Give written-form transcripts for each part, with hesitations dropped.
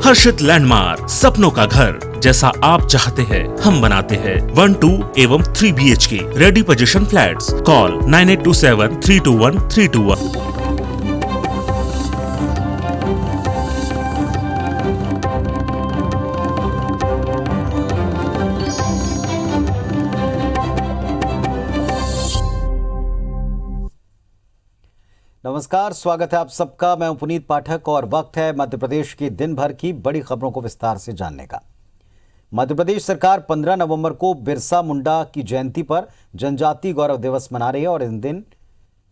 हर्षित landmark, सपनों का घर जैसा आप चाहते हैं हम बनाते हैं। 1, 2 एवं 3 BHK ready position flats. Call 9827321321। नमस्कार, स्वागत है आप सबका। मैं हूं पुनीत पाठक और वक्त है मध्य प्रदेश की दिन भर की बड़ी खबरों को विस्तार से जानने का। मध्य प्रदेश सरकार 15 नवंबर को बिरसा मुंडा की जयंती पर जनजातीय गौरव दिवस मना रही है और इस दिन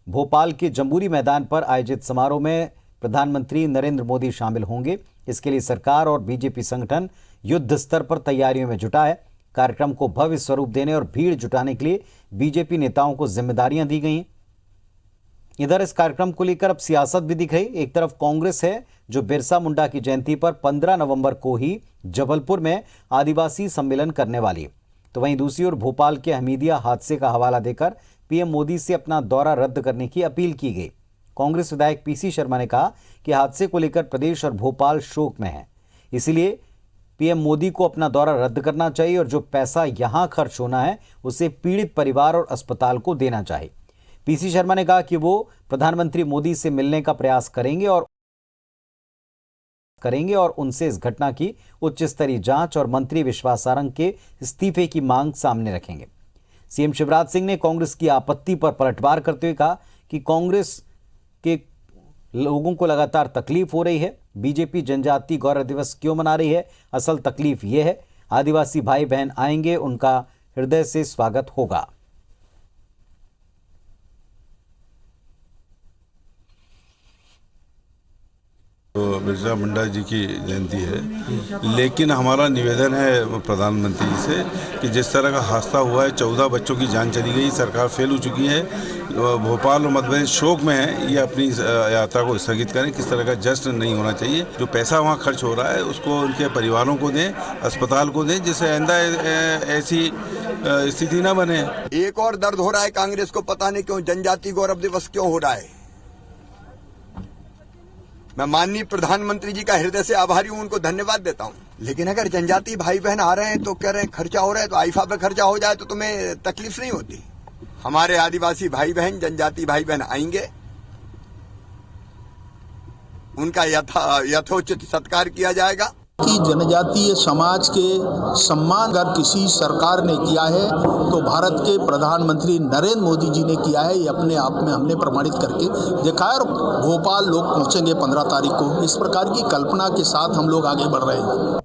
भोपाल के जंबूरी मैदान पर आयोजित समारोह में प्रधानमंत्री नरेंद्र मोदी शामिल होंगे। इसके लिए सरकार और बीजेपी संगठन युद्ध स्तर पर तैयारियों में जुटा है। कार्यक्रम को भव्य स्वरूप देने और भीड़ जुटाने के लिए बीजेपी नेताओं को जिम्मेदारियां दी गई हैं। इधर इस कार्यक्रम को लेकर अब सियासत भी दिख रही। एक तरफ कांग्रेस है जो बिरसा मुंडा की जयंती पर 15 नवंबर को ही जबलपुर में आदिवासी सम्मेलन करने वाली है, तो वहीं दूसरी ओर भोपाल के हमीदिया हादसे का हवाला देकर पीएम मोदी से अपना दौरा रद्द करने की अपील की गई। कांग्रेस विधायक पीसी शर्मा ने कहा कि हादसे को लेकर प्रदेश और भोपाल शोक में है, इसलिए पीएम मोदी को अपना दौरा रद्द करना चाहिए और जो पैसा यहां खर्च होना है उसे पीड़ित परिवार और अस्पताल को देना चाहिए। पीसी शर्मा ने कहा कि वो प्रधानमंत्री मोदी से मिलने का प्रयास करेंगे और उनसे इस घटना की उच्च स्तरीय जांच और मंत्री विश्वास सारंग के इस्तीफे की मांग सामने रखेंगे। सीएम शिवराज सिंह ने कांग्रेस की आपत्ति पर पलटवार करते हुए कहा कि कांग्रेस के लोगों को लगातार तकलीफ हो रही है। बीजेपी जनजातीय गौरव दिवस क्यों मना रही है? असल तकलीफ ये है, आदिवासी भाई बहन आएंगे, उनका हृदय से स्वागत होगा। तो बिरसा मुंडा जी की जयंती है, लेकिन हमारा निवेदन है प्रधानमंत्री जी से कि जिस तरह का हादसा हुआ है, 14 बच्चों की जान चली गई, सरकार फेल हो चुकी है, भोपाल और मध्य प्रदेश शोक में है, ये अपनी यात्रा को स्थगित करें। किस तरह का जश्न नहीं होना चाहिए। जो पैसा वहाँ खर्च हो रहा है उसको उनके परिवारों को दें, अस्पताल को दें, जिससे आइंदा ऐसी स्थिति न बने। एक और दर्द हो रहा है कांग्रेस को, पता नहीं क्यों जनजातीय गौरव दिवस क्यों हो रहा है। मैं माननीय प्रधानमंत्री जी का हृदय से आभारी हूं, उनको धन्यवाद देता हूं, लेकिन अगर जनजातीय भाई बहन आ रहे हैं तो कह रहे हैं खर्चा हो रहा है, तो आईफा पे खर्चा हो जाए तो तुम्हें तकलीफ नहीं होती। हमारे आदिवासी भाई बहन, जनजातीय भाई बहन आएंगे, उनका यथोचित सत्कार किया जाएगा। कि जनजातीय समाज के सम्मान अगर किसी सरकार ने किया है तो भारत के प्रधानमंत्री नरेंद्र मोदी जी ने किया है। ये अपने आप में हमने प्रमाणित करके देखा है और भोपाल लोग पहुंचेंगे 15 तारीख को। इस प्रकार की कल्पना के साथ हम लोग आगे बढ़ रहे हैं।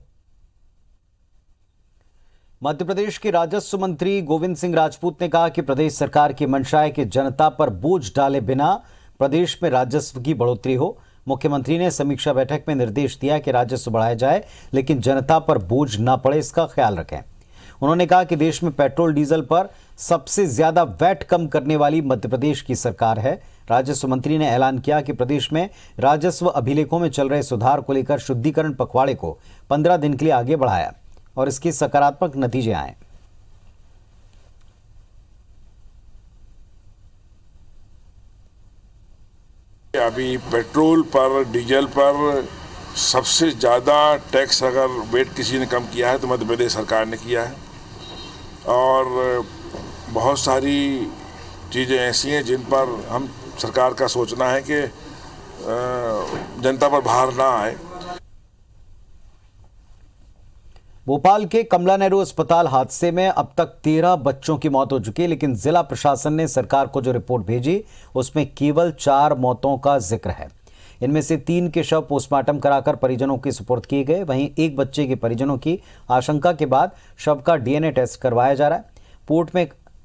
मध्य प्रदेश के राजस्व मंत्री गोविंद सिंह राजपूत ने कहा कि प्रदेश सरकार की मंशा है कि जनता पर बोझ डाले बिना प्रदेश में राजस्व की बढ़ोतरी हो। मुख्यमंत्री ने समीक्षा बैठक में निर्देश दिया कि राजस्व बढ़ाया जाए, लेकिन जनता पर बोझ न पड़े, इसका ख्याल रखें। उन्होंने कहा कि देश में पेट्रोल डीजल पर सबसे ज्यादा वैट कम करने वाली मध्य प्रदेश की सरकार है। राजस्व मंत्री ने ऐलान किया कि प्रदेश में राजस्व अभिलेखों में चल रहे सुधार को लेकर शुद्धिकरण पखवाड़े को 15 दिन के लिए आगे बढ़ाया और इसके सकारात्मक नतीजे आए। अभी पेट्रोल पर, डीजल पर सबसे ज़्यादा टैक्स अगर वेट किसी ने कम किया है तो मध्य प्रदेश सरकार ने किया है, और बहुत सारी चीज़ें ऐसी हैं जिन पर हम सरकार का सोचना है कि जनता पर भार ना आए। भोपाल के कमला नेहरू अस्पताल हादसे में अब तक 13 बच्चों की मौत हो चुकी है, लेकिन जिला प्रशासन ने सरकार को जो रिपोर्ट भेजी उसमें केवल 4 मौतों का जिक्र है। इनमें से 3 के शव पोस्टमार्टम कराकर परिजनों के सुपुर्द किए गए। वहीं एक बच्चे के परिजनों की आशंका के बाद शव का डीएनए टेस्ट करवाया जा रहा है।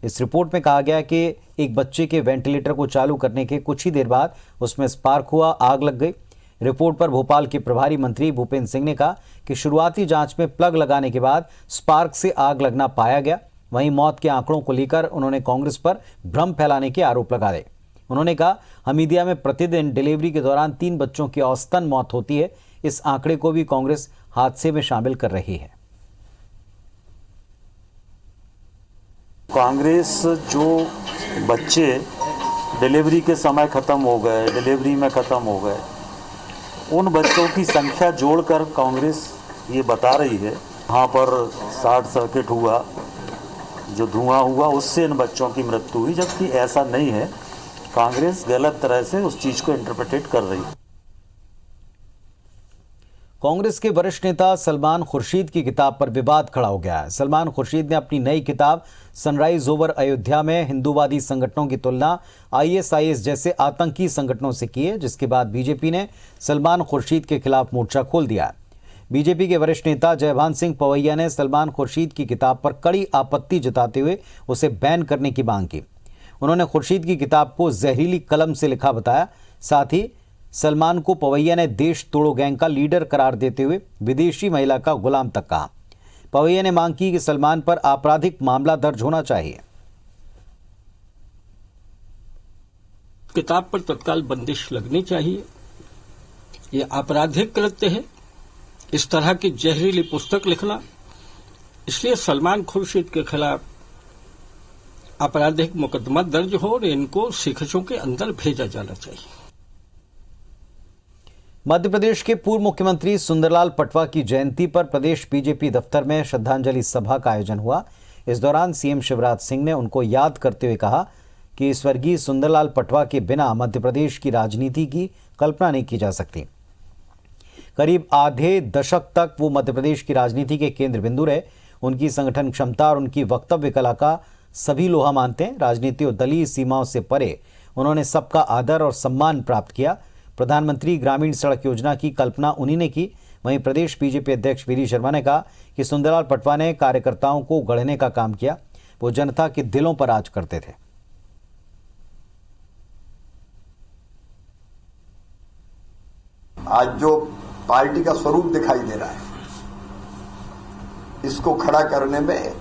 इस रिपोर्ट में कहा गया कि एक बच्चे के वेंटिलेटर को चालू करने के कुछ ही देर बाद उसमें स्पार्क हुआ, आग लग गई। रिपोर्ट पर भोपाल के प्रभारी मंत्री भूपेंद्र सिंह ने कहा कि शुरुआती जांच में प्लग लगाने के बाद स्पार्क से आग लगना पाया गया। वहीं मौत के आंकड़ों को लेकर उन्होंने कांग्रेस पर भ्रम फैलाने के आरोप लगाए। उन्होंने कहा हमीदिया में प्रतिदिन डिलीवरी के दौरान 3 बच्चों की औसतन मौत होती है। इस आंकड़े को भी कांग्रेस हादसे में शामिल कर रही है। कांग्रेस जो बच्चे डिलीवरी के समय खत्म हो गए, डिलीवरी में खत्म हो गए, उन बच्चों की संख्या जोड़कर कांग्रेस ये बता रही है वहाँ पर शॉर्ट सर्किट हुआ, जो धुआं हुआ उससे इन बच्चों की मृत्यु हुई, जबकि ऐसा नहीं है। कांग्रेस गलत तरह से उस चीज़ को इंटरप्रेट कर रही है। कांग्रेस के वरिष्ठ नेता सलमान खुर्शीद की किताब पर विवाद खड़ा हो गया है। सलमान खुर्शीद ने अपनी नई किताब सनराइज ओवर अयोध्या में हिंदूवादी संगठनों की तुलना आईएसआईएस जैसे आतंकी संगठनों से की है, जिसके बाद बीजेपी ने सलमान खुर्शीद के खिलाफ मोर्चा खोल दिया है। बीजेपी के वरिष्ठ नेता जयभान सिंह पवैया ने सलमान खुर्शीद की किताब पर कड़ी आपत्ति जताते हुए उसे बैन करने की मांग की। उन्होंने खुर्शीद की किताब को जहरीली कलम से लिखा बताया। साथ ही सलमान को पवैया ने देश तोड़ो गैंग का लीडर करार देते हुए विदेशी महिला का गुलाम तक कहा। पवैया ने मांग की कि सलमान पर आपराधिक मामला दर्ज होना चाहिए। किताब पर तत्काल बंदिश लगनी चाहिए। ये आपराधिक कृत्य है इस तरह की जहरीली पुस्तक लिखना, इसलिए सलमान खुर्शीद के खिलाफ आपराधिक मुकदमा दर्ज हो और इनको शिक्षकों के अंदर भेजा जाना चाहिए। मध्य प्रदेश के पूर्व मुख्यमंत्री सुंदरलाल पटवा की जयंती पर प्रदेश बीजेपी दफ्तर में श्रद्धांजलि सभा का आयोजन हुआ। इस दौरान सीएम शिवराज सिंह ने उनको याद करते हुए कहा कि स्वर्गीय सुंदरलाल पटवा के बिना मध्य प्रदेश की राजनीति की कल्पना नहीं की जा सकती। करीब आधे दशक तक वो मध्य प्रदेश की राजनीति के केंद्र बिंदु रहे। उनकी संगठन क्षमता और उनकी वक्तव्य कला का सभी लोहा मानते हैं। राजनीति और दलीय सीमाओं से परे उन्होंने सबका आदर और सम्मान प्राप्त किया। प्रधानमंत्री ग्रामीण सड़क योजना की कल्पना उन्हीं ने की। वहीं प्रदेश बीजेपी अध्यक्ष वीडी शर्मा ने कहा कि सुंदरलाल पटवा ने कार्यकर्ताओं को गढ़ने का काम किया। वो जनता के दिलों पर राज करते थे। आज जो पार्टी का स्वरूप दिखाई दे रहा है, इसको खड़ा करने में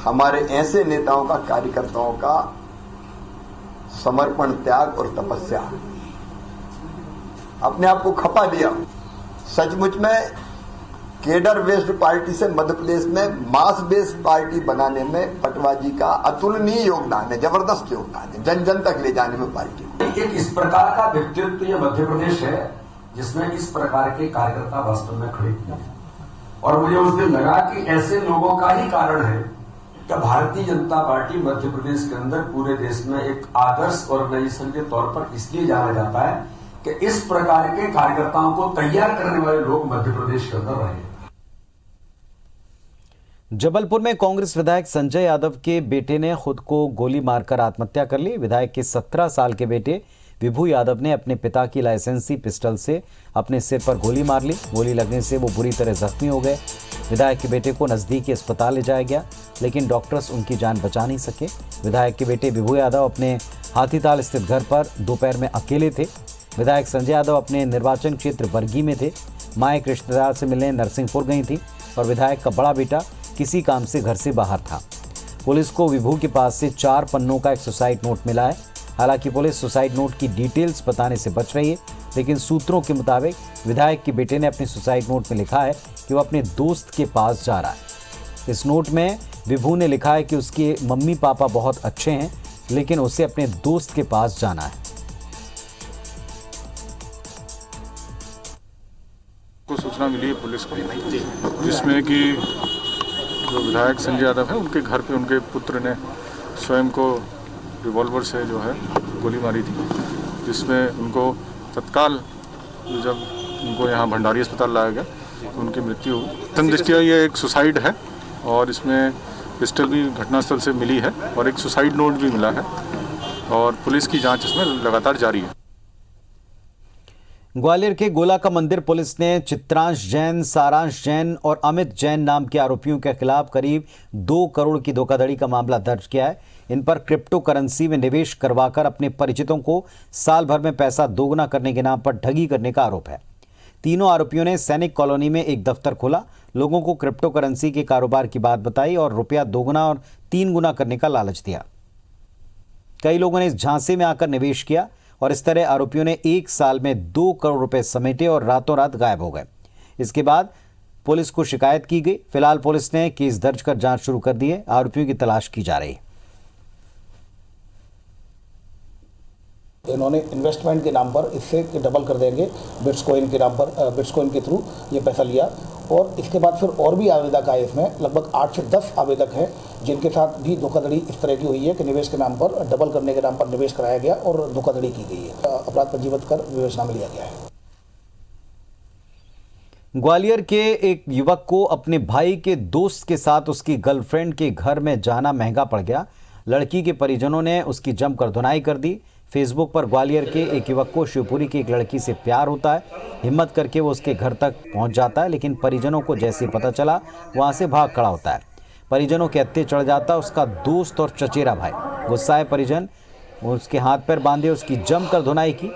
हमारे ऐसे नेताओं का, कार्यकर्ताओं का समर्पण, त्याग और तपस्या, अपने आप को खपा दिया। सचमुच में केडर बेस्ड पार्टी से मध्य प्रदेश में मास बेस्ड पार्टी बनाने में पटवा जी का अतुलनीय योगदान है, जबरदस्त योगदान है, जन जन तक ले जाने में पार्टी। एक इस प्रकार का व्यक्तित्व ये मध्य प्रदेश है जिसमें इस प्रकार के कार्यकर्ता वास्तव में खड़े किए। और मुझे उस दिन लगा कि ऐसे लोगों का ही कारण है कि भारतीय जनता पार्टी मध्य प्रदेश के अंदर पूरे देश में एक आदर्श ऑर्गेनाइजेशन के तौर पर इसलिए जाना जाता है कि इस प्रकार के कार्यकर्ताओं को तैयार करने वाले लोग मध्य प्रदेश के अंदर रहे। जबलपुर में कांग्रेस विधायक संजय यादव के बेटे ने खुद को गोली मारकर आत्महत्या कर ली। विधायक के 17 साल के बेटे विभू यादव ने अपने पिता की लाइसेंसी पिस्टल से अपने सिर पर गोली मार ली। गोली लगने से वो बुरी तरह जख्मी हो गए। विधायक के बेटे को नज़दीकी अस्पताल ले जाया गया, लेकिन डॉक्टर्स उनकी जान बचा नहीं सके। विधायक के बेटे विभू यादव अपने हाथीताल स्थित घर पर दोपहर में अकेले थे। विधायक संजय यादव अपने निर्वाचन क्षेत्र बरगी में थे। मां एक रिश्तेदार से मिलने नरसिंहपुर गई थी और विधायक का बड़ा बेटा किसी काम से घर से बाहर था। पुलिस को विभू के पास से 4 पन्नों का एक सुसाइड नोट मिला है। हालांकि पुलिस सुसाइड नोट की डिटेल्स बताने से बच रही है, लेकिन सूत्रों के मुताबिक विधायक के बेटे ने अपने सुसाइड नोट में लिखा है कि वो अपने दोस्त के पास जा रहा है। इस नोट में विभू ने लिखा है कि उसके मम्मी पापा बहुत अच्छे हैं, लेकिन उसे अपने दोस्त के पास जाना है। को सूचना मिली है पुलिस को, जिसमें कि जो विधायक संजय यादव है उनके घर पे उनके पुत्र ने स्वयं को रिवॉल्वर से जो है गोली मारी थी, जिसमें उनको तत्काल जब उनको यहाँ भंडारी अस्पताल लाया गया तो उनकी मृत्यु हुई। प्रथम दृष्टया ये एक सुसाइड है और इसमें पिस्टल भी घटनास्थल से मिली है और एक सुसाइड नोट भी मिला है और पुलिस की जांच इसमें लगातार जारी है। ग्वालियर के गोला का मंदिर पुलिस ने चित्रांश जैन, सारांश जैन और अमित जैन नाम के आरोपियों के खिलाफ करीब 2 करोड़ की धोखाधड़ी का मामला दर्ज किया है। इन पर क्रिप्टो करेंसी में निवेश करवाकर अपने परिचितों को साल भर में पैसा दोगुना करने के नाम पर ठगी करने का आरोप है। तीनों आरोपियों ने सैनिक कॉलोनी में एक दफ्तर खोला, लोगों को क्रिप्टो करेंसी के कारोबार की बात बताई और रुपया 2 गुना और 3 गुना करने का लालच दिया। कई लोगों ने इस झांसे में आकर निवेश किया और इस तरह आरोपियों ने 1 साल में 2 करोड़ रुपए समेटे और रातों रात गायब हो गए। इसके बाद पुलिस को शिकायत की गई। फिलहाल पुलिस ने केस दर्ज कर जांच शुरू कर दी है। आरोपियों की तलाश की जा रही है। इन्होंने इन्वेस्टमेंट के नाम पर इससे डबल कर देंगे बिटकॉइन के नाम पर, बिटकॉइन के थ्रू ये पैसा लिया। और इसके बाद फिर और भी आवेदक आए, इसमें लगभग 8 से 10 आवेदक हैं जिनके साथ भी धोखाधड़ी इस तरह की हुई है कि निवेश के नाम पर, डबल करने के नाम पर निवेश कराया गया और धोखाधड़ी की गई है। अपराध पंजीबद्ध कर विवेचना में लिया गया है। ग्वालियर के एक युवक को अपने भाई के दोस्त के साथ उसकी गर्लफ्रेंड के घर में जाना महंगा पड़ गया। लड़की के परिजनों ने उसकी जमकर धुनाई कर दी। फेसबुक पर ग्वालियर के एक युवक को शिवपुरी की एक लड़की से प्यार होता है। हिम्मत करके वो उसके घर तक पहुंच जाता है, लेकिन परिजनों को जैसे पता चला वहां से भाग खड़ा होता है। परिजनों के हत्थे चढ़ जाता है उसका दोस्त और चचेरा भाई। गुस्साए परिजन उसके हाथ पैर बांधे उसकी जमकर धुनाई की।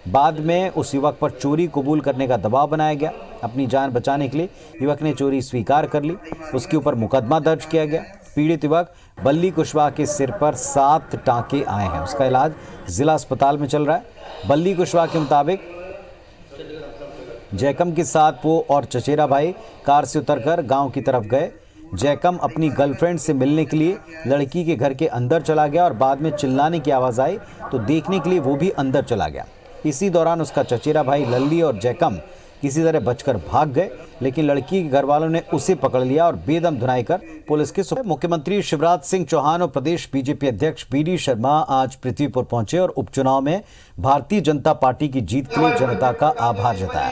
बाद में उस युवक पर चोरी कबूल करने का दबाव बनाया गया। अपनी जान बचाने के लिए युवक ने चोरी स्वीकार कर ली। उसके ऊपर मुकदमा दर्ज किया गया। पीड़ित युवक बल्ली कुशवाहा के सिर पर 7 टांके आए हैं। उसका इलाज जिला अस्पताल में चल रहा है। बल्ली कुशवाहा के मुताबिक जैकम के साथ वो और चचेरा भाई कार से उतरकर गांव की तरफ गए। जैकम अपनी गर्लफ्रेंड से मिलने के लिए लड़की के घर के अंदर चला गया और बाद में चिल्लाने की आवाज़ आई तो देखने के लिए वो भी अंदर चला गया। इसी दौरान उसका चचेरा भाई लल्ली और जैकम किसी तरह बचकर भाग गए, लेकिन लड़की के घर वालों ने उसे पकड़ लिया और बेदम धुनाई कर पुलिस के सुपुर्द। मुख्यमंत्री शिवराज सिंह चौहान और प्रदेश बीजेपी अध्यक्ष बीडी शर्मा आज पृथ्वीपुर पहुंचे और उपचुनाव में भारतीय जनता पार्टी की जीत के लिए जनता का आभार जताया।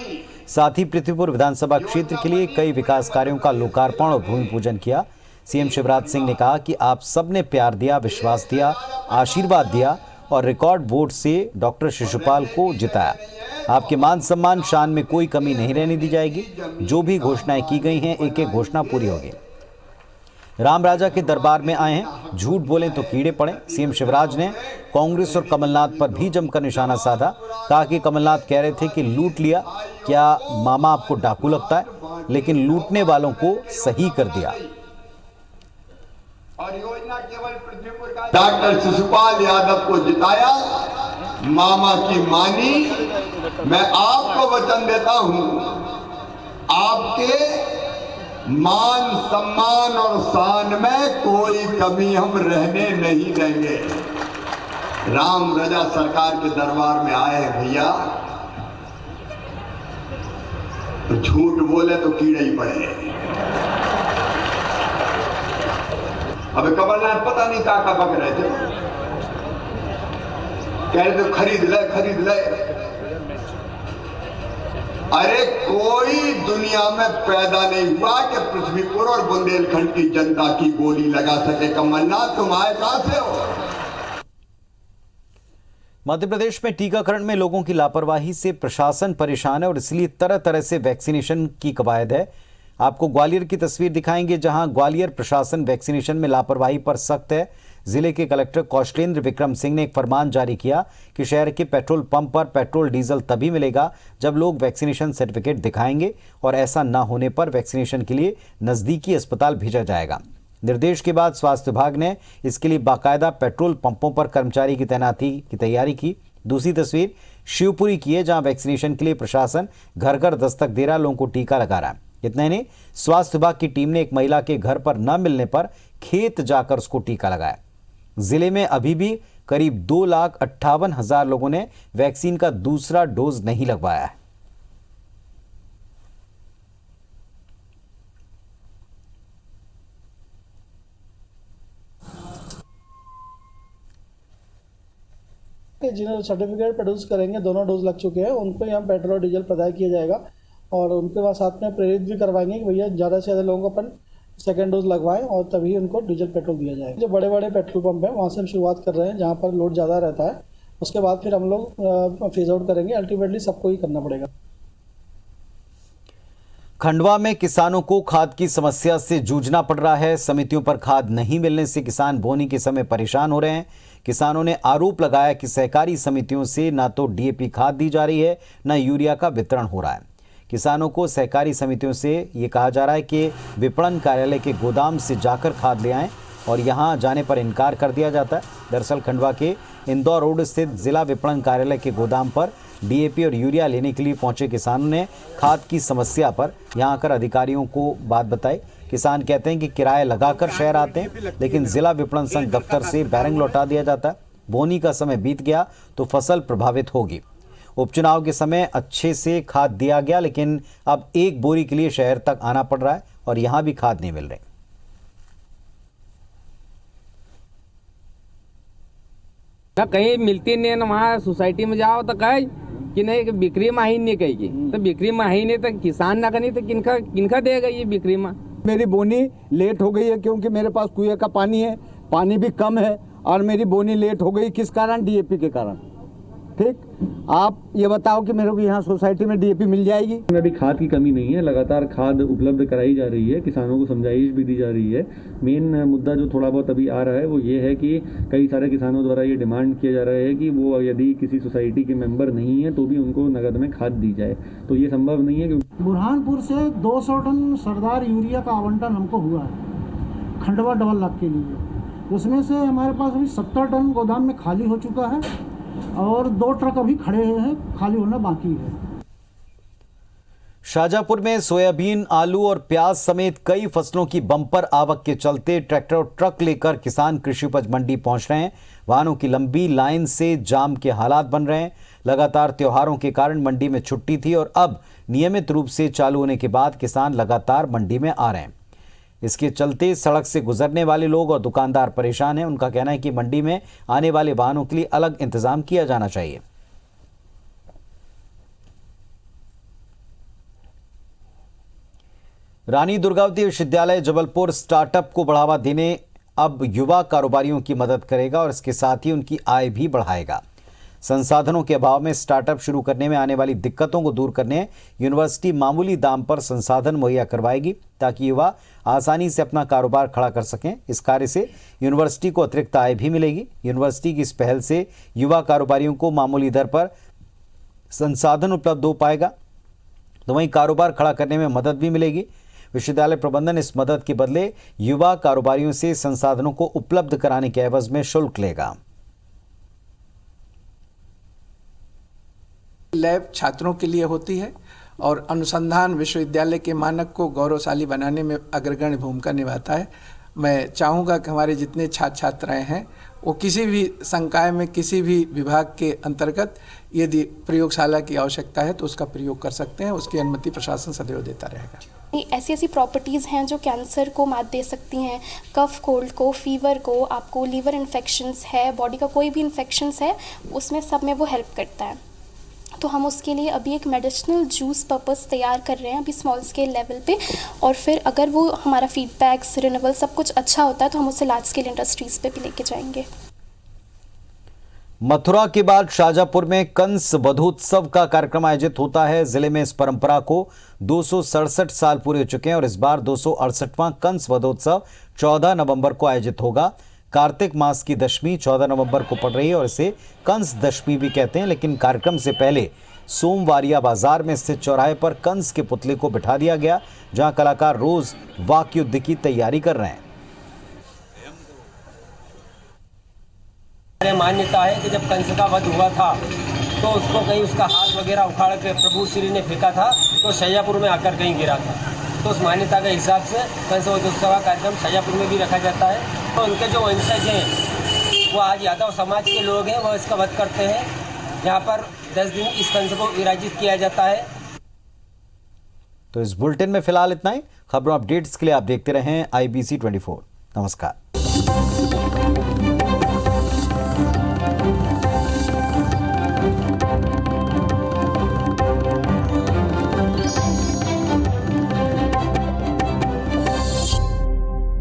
साथ ही पृथ्वीपुर विधानसभा क्षेत्र के लिए कई विकास कार्यों का लोकार्पण और भूमि पूजन किया। सीएम शिवराज सिंह ने कहा कि आप सबने प्यार दिया, विश्वास दिया, आशीर्वाद दिया और रिकॉर्ड वोट से डॉक्टर शिशुपाल को जिताया। आपके मान सम्मान शान में कोई कमी नहीं रहने दी जाएगी। जो भी घोषणाएं की गई हैं, एक एक घोषणा पूरी होगी। राम राजा के दरबार में आए हैं, झूठ बोलें तो कीड़े पड़े। सीएम शिवराज ने कांग्रेस और कमलनाथ पर भी जमकर निशाना साधा। कहा कि कमलनाथ कह रहे थे कि लूट लिया, क्या मामा आपको डाकू लगता है? लेकिन लूटने वालों को सही कर दिया। और योजना केवल पृथ्वीपुर का डॉक्टर शिशुपाल यादव को जिताया, मामा की मानी। मैं आपको वचन देता हूं, आपके मान सम्मान और शान में कोई कमी हम रहने नहीं देंगे। राम रजा सरकार के दरबार में आए भैया, तो झूठ बोले तो कीड़े ही पड़े। अबे कमलनाथ पता नहीं का बक रहे थे, कह रहे थे खरीद ले खरीद ले। अरे कोई दुनिया में पैदा नहीं हुआ कि पृथ्वीपुर और बुंदेलखंड की जनता की गोली लगा सके। कमलनाथ तुम आए कहां से हो? मध्य प्रदेश में टीकाकरण में लोगों की लापरवाही से प्रशासन परेशान है और इसलिए तरह तरह से वैक्सीनेशन की कवायद है। आपको ग्वालियर की तस्वीर दिखाएंगे, जहां ग्वालियर प्रशासन वैक्सीनेशन में लापरवाही पर सख्त है। जिले के कलेक्टर कौशलेंद्र विक्रम सिंह ने एक फरमान जारी किया कि शहर के पेट्रोल पंप पर पेट्रोल डीजल तभी मिलेगा जब लोग वैक्सीनेशन सर्टिफिकेट दिखाएंगे और ऐसा न होने पर वैक्सीनेशन के लिए नजदीकी अस्पताल भेजा जाएगा। निर्देश के बाद स्वास्थ्य विभाग ने इसके लिए बाकायदा पेट्रोल पंपों पर कर्मचारी की तैनाती की तैयारी की। दूसरी तस्वीर शिवपुरी की है, जहां वैक्सीनेशन के लिए प्रशासन घर घर दस्तक दे रहा, लोगों को टीका लगा रहा है। इतना ही नहीं, स्वास्थ्य विभाग की टीम ने एक महिला के घर पर न मिलने पर खेत जाकर उसको टीका लगाया। जिले में अभी भी करीब 2,58,000 लोगों ने वैक्सीन का दूसरा डोज नहीं लगवाया है। जिन्होंने सर्टिफिकेट प्रोड्यूस करेंगे, दोनों डोज लग चुके हैं, उनको यहाँ पेट्रोल और डीजल प्रदान किया जाएगा और उनके बाद साथ में प्रेरित भी करवाएंगे कि भैया ज़्यादा से ज़्यादा लोगों को अपन सेकेंड डोज लगवाएं और तभी उनको डीजल पेट्रोल दिया जाएगा। जो बड़े बड़े पेट्रोल पंप हैं वहाँ से हम शुरुआत कर रहे हैं, जहाँ पर लोड ज़्यादा रहता है। उसके बाद फिर हम लोग फेज आउट करेंगे। अल्टीमेटली सबको ही करना पड़ेगा। खंडवा में किसानों को खाद की समस्या से जूझना पड़ रहा है। समितियों पर खाद नहीं मिलने से किसान बोनी के समय परेशान हो रहे हैं। किसानों ने आरोप लगाया कि सहकारी समितियों से ना तो डीएपी खाद दी जा रही है, न यूरिया का वितरण हो रहा है। किसानों को सहकारी समितियों से ये कहा जा रहा है कि विपणन कार्यालय के गोदाम से जाकर खाद ले आएं और यहां जाने पर इनकार कर दिया जाता है। दरअसल खंडवा के इंदौर रोड स्थित जिला विपणन कार्यालय के गोदाम पर डीएपी और यूरिया लेने के लिए पहुंचे किसानों ने खाद की समस्या पर यहां आकर अधिकारियों को बात बताई। किसान कहते हैं कि किराया लगाकर शहर आते हैं, लेकिन जिला विपणन संघ दफ्तर से बैरंग लौटा दिया जाता है। बोनी का समय बीत गया तो फसल प्रभावित होगी। उपचुनाव के समय अच्छे से खाद दिया गया, लेकिन अब एक बोरी के लिए शहर तक आना पड़ रहा है और यहां भी खाद नहीं मिल रही। कहीं मिलती नहीं है, वहाँ सोसाइटी में जाओ तो कहे कि नहीं कि बिक्री माही नहीं कहेगी, तो बिक्री माही नहीं तो किसान ना करनी तो किनका देगा ये बिक्री माँ। मेरी बोनी लेट हो गई है क्योंकि मेरे पास कुएं का पानी है, पानी भी कम है और मेरी बोनी लेट हो गई। किस कारण? डीएपी के कारण। ठीक, आप ये बताओ कि मेरे को यहाँ सोसाइटी में डीएपी मिल जाएगी? अभी खाद की कमी नहीं है, लगातार खाद उपलब्ध कराई जा रही है, किसानों को समझाइश भी दी जा रही है। मेन मुद्दा जो थोड़ा बहुत अभी आ रहा है वो ये है कि कई सारे किसानों द्वारा ये डिमांड किया जा रहा है कि वो यदि किसी सोसाइटी के मेंबर नहीं है तो भी उनको नगद में खाद दी जाए, तो ये संभव नहीं है। बुरहानपुर से 200 टन सरदार यूरिया का आवंटन हमको हुआ है खंडवा डबल लाख के लिए। उसमें से हमारे पास अभी 70 टन गोदाम में खाली हो चुका है और 2 ट्रक अभी खड़े हैं, खाली होना बाकी है। शाहजहांपुर में सोयाबीन, आलू और प्याज समेत कई फसलों की बम्पर आवक के चलते ट्रैक्टर और ट्रक लेकर किसान कृषि उपज मंडी पहुंच रहे हैं। वाहनों की लंबी लाइन से जाम के हालात बन रहे हैं। लगातार त्योहारों के कारण मंडी में छुट्टी थी और अब नियमित रूप से चालू होने के बाद किसान लगातार मंडी में आ रहे हैं। इसके चलते सड़क से गुजरने वाले लोग और दुकानदार परेशान हैं। उनका कहना है कि मंडी में आने वाले वाहनों के लिए अलग इंतजाम किया जाना चाहिए। रानी दुर्गावती विश्वविद्यालय जबलपुर स्टार्टअप को बढ़ावा देने अब युवा कारोबारियों की मदद करेगा और इसके साथ ही उनकी आय भी बढ़ाएगा। संसाधनों के अभाव में स्टार्टअप शुरू करने में आने वाली दिक्कतों को दूर करने यूनिवर्सिटी मामूली दाम पर संसाधन मुहैया करवाएगी ताकि युवा आसानी से अपना कारोबार खड़ा कर सकें। इस कार्य से यूनिवर्सिटी को अतिरिक्त आय भी मिलेगी। यूनिवर्सिटी की इस पहल से युवा कारोबारियों को मामूली दर पर संसाधन उपलब्ध हो पाएगा, तो वहीं कारोबार खड़ा करने में मदद भी मिलेगी। विश्वविद्यालय प्रबंधन इस मदद के बदले युवा कारोबारियों से संसाधनों को उपलब्ध कराने के एवज में शुल्क लेगा। लैब छात्रों के लिए होती है और अनुसंधान विश्वविद्यालय के मानक को गौरवशाली बनाने में अग्रगण्य भूमिका निभाता है। मैं चाहूँगा कि हमारे जितने छात्र छात्राएं हैं वो किसी भी संकाय में किसी भी विभाग के अंतर्गत यदि प्रयोगशाला की आवश्यकता है तो उसका प्रयोग कर सकते हैं। उसकी अनुमति प्रशासन सदैव देता रहेगा। ऐसी प्रॉपर्टीज़ हैं जो कैंसर को मात दे सकती हैं, कफ कोल्ड को, फीवर को, आपको लीवर इन्फेक्शंस है, बॉडी का कोई भी इन्फेक्शंस है, उसमें सब में वो हेल्प करता है। तो हम उसके लिए अभी एक मेडिसिनल जूस पर्पस तैयार कर रहे हैं अभी स्मॉल स्केल लेवल पे, और फिर अगर वो हमारा फीडबैक्स रिन्यूअल सब कुछ अच्छा होता है तो हम उसे लार्ज स्केल इंडस्ट्रीज पे भी लेके जाएंगे। मथुरा के बाद शाहजहांपुर में कंस वधोत्सव का कार्यक्रम आयोजित होता है। जिले में इस परंपरा को 267 साल पूरे हो चुके हैं और इस बार 268वां कंस वधोत्सव 14 नवंबर को आयोजित होगा। कार्तिक मास की दशमी 14 नवंबर को पड़ रही है और इसे कंस दशमी भी कहते हैं। लेकिन कार्यक्रम से पहले सोमवारिया बाजार में स्थित चौराहे पर कंस के पुतले को बिठा दिया गया, जहां कलाकार रोज वाक युद्ध की तैयारी कर रहे हैं। मान्यता है कि जब कंस का वध हुआ था तो उसको कहीं उसका हाथ वगैरह उखाड़ के प्रभु श्री ने फेंका था तो शाहजहांपुर में आकर कहीं गिरा था। तो उस मान्यता के हिसाब से कंस वधोत्सव का कार्यक्रम शाहजहांपुर में भी रखा जाता है। तो उनके जो वंशज हैं वो आज यादव समाज के लोग हैं, वो इसका वध करते हैं। यहाँ पर 10 दिन इस कंस को विराजित किया जाता है। तो इस बुलेटिन में फिलहाल इतना ही। खबरों अपडेट्स के लिए आप देखते रहें IBC 24। नमस्कार।